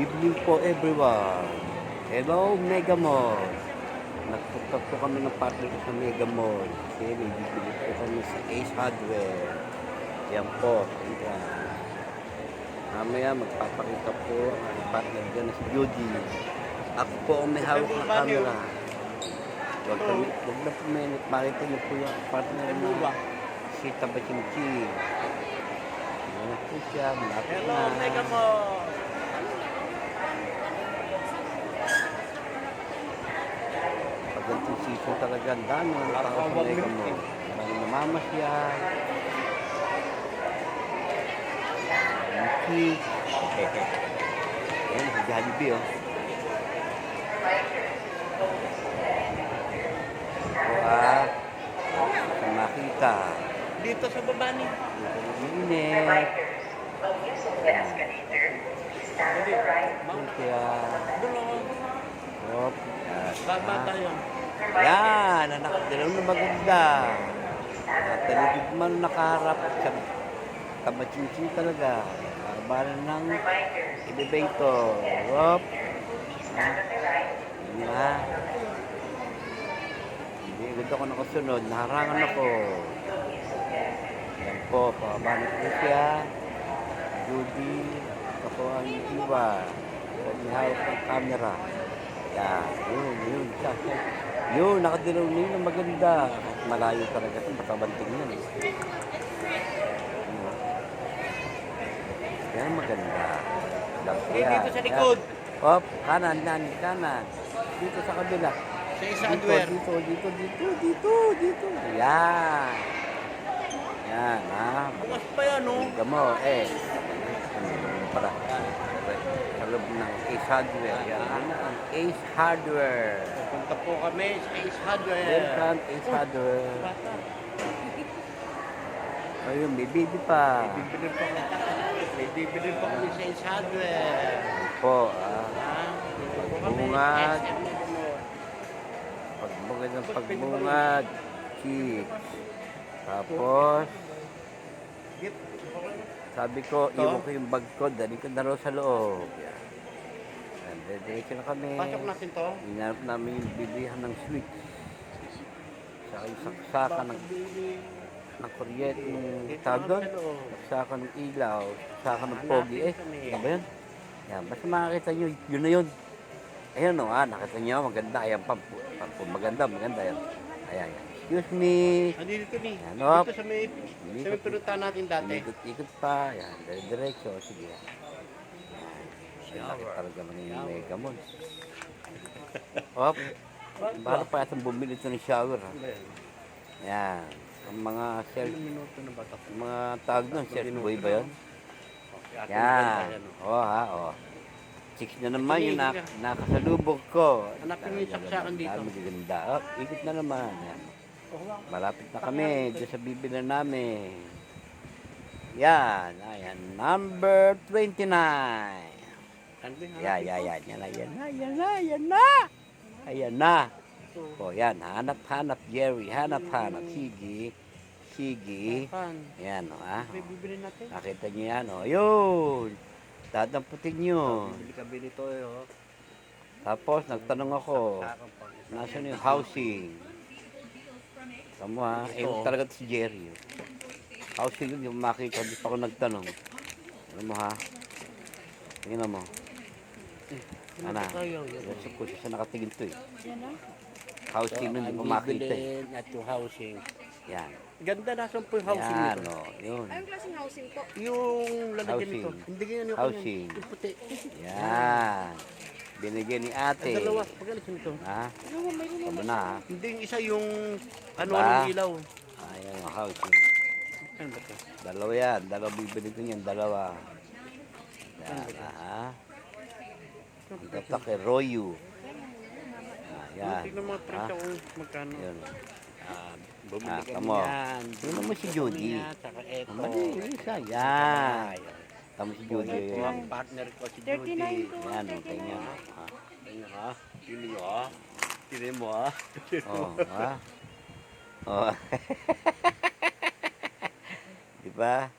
Evening po everyone. Hello Mega Mall. Nagpunta po kami ng partner ko sa Mega Mall. Kasi may bibili po kami sa Ace Hardware. Yan po. Yan. Mamaya magpapakita po ang partner dyan na si Judy. Ako po ang may hawak na camera. Huwag na po may makita niyo po yung partner mo. Si Tabachimchi. Yan na po siya. Malapit na. Hello, Mega Mall! Ganitong season talaga, ang dami ng tao sa Mega Mall. Maraming namamasyal. Muki. Ayan, si Jollibee, oh. Ito, sa makita. Dito sa baba ni. Mainit. Kaya, hop. Baba tayo. Yan, anak, dalaw na maganda. Taligid man nakaharap sa kabachinchin talaga. Barbaran ng elevator. Hop. Yan na. Hindi, gusto ko nakasunod. Naharangan ako. Yan po, pababanit ko siya. Judy, ako ang iwa. May hawak ng camera. Yan, yun. Yun, nakadilaw na yun ang maganda. Malayo talaga ito, makabanting yan. Yan maganda. Dito sa likod. Hop, kanan. Dito sa kabila. Sa Ace Hardware. Dito. Yan. Yan, ha. Bukas pa yan, oh. Gamo, para sa loob ng Ace Hardware. Yan ang Ace Hardware. Punta po kami sa Ace Hardware. Welcome, Ace Hardware. Ayun, may baby pa. May bibili pa kami sa Ace Hardware. Po, Dito po kami. Pagbungad. SM Mega Mall. Pagbungad ng pagbungad. Chicks. Tapos, sabi ko, iwan ko yung bag ko, dali ko na raw sa loob. Yan. Diretso na kami. Pasok natin to. Hinarap namin yung bilihan ng switch. Saka yung saksakan ng kuryente, ng tawag doon. Saksakan ng ilaw, saksakan ng pogi. Ano ba yun? Yan, basta makakita nyo, yun na yun. Ayan o, nakita nyo, maganda. Ayan, maganda. Yan. Ayan. Excuse me. Dito ni. Yan, hop. Dito sa may pinuntahan natin dati. Ikot pa. Yan, diretso. Sige. Yan. Laki talaga man yung Mega Mall. Hop. Bahala pa yatang bumili ito ng shower. Ha? Yan. Ang mga Minuto na ba ito? mga tawag doon, self boy ba yun? Yan. Oh. Chicks na naman yung nakasalubog ko. Hanapin mo yung saksakan dito. Dami ganda. Oh, ikot na naman. Yan. Malapit na kami doon sa bibili namin. Yan. Ayan. Number 29. Ayan na. O, yan. Hanap, Jerry. Hanap. Sige. Yan, o, ha. May bibili natin. Nakita niyo yan, o. Yun. Dadamputin nyo. Bili to, oh. Tapos, nagtanong ako, nasaan yung housing? Tama, ha. Talaga si Jerry. Housing yun, yung makita. Di pa ako nagtanong. Alam mo, ha. Tingnan mo. Ana, nasa ko siya nakatingin to eh. Housing nun, hindi pa makita eh. At yung housing. Yan. Ganda na saan po yung housing Yan, nito. o. Yun. Anong klaseng housing po? Yung lalagyan Housing. nito. Hindi ganyan yung Housing. Yung puti. Yan. Binigyan ni ate. Ang dalawa. Pagalit nito. Ha? Tama na, ha? Hindi yung isa yung ano Ba? ng ilaw. Ayan, o, housing. Ano ba ito? Dalawa yan. Dalawa bibili ko niyan. Dalawa. Yan, ha? Ang tatak kay Royu. Yan. Tignan mga presyo kung magkano. Yun. Bumili kami tamo. yan. Tingnan mo si Judy. Saka eto. Mali, isa. Yan. Tama si Judy. Ito ang partner ko si Judy. 39 po. Yan, o, tingnan. Tingnan ha. Tingnan mo ha. Tingnan mo ha. Oh, ha? Oh. Di ba?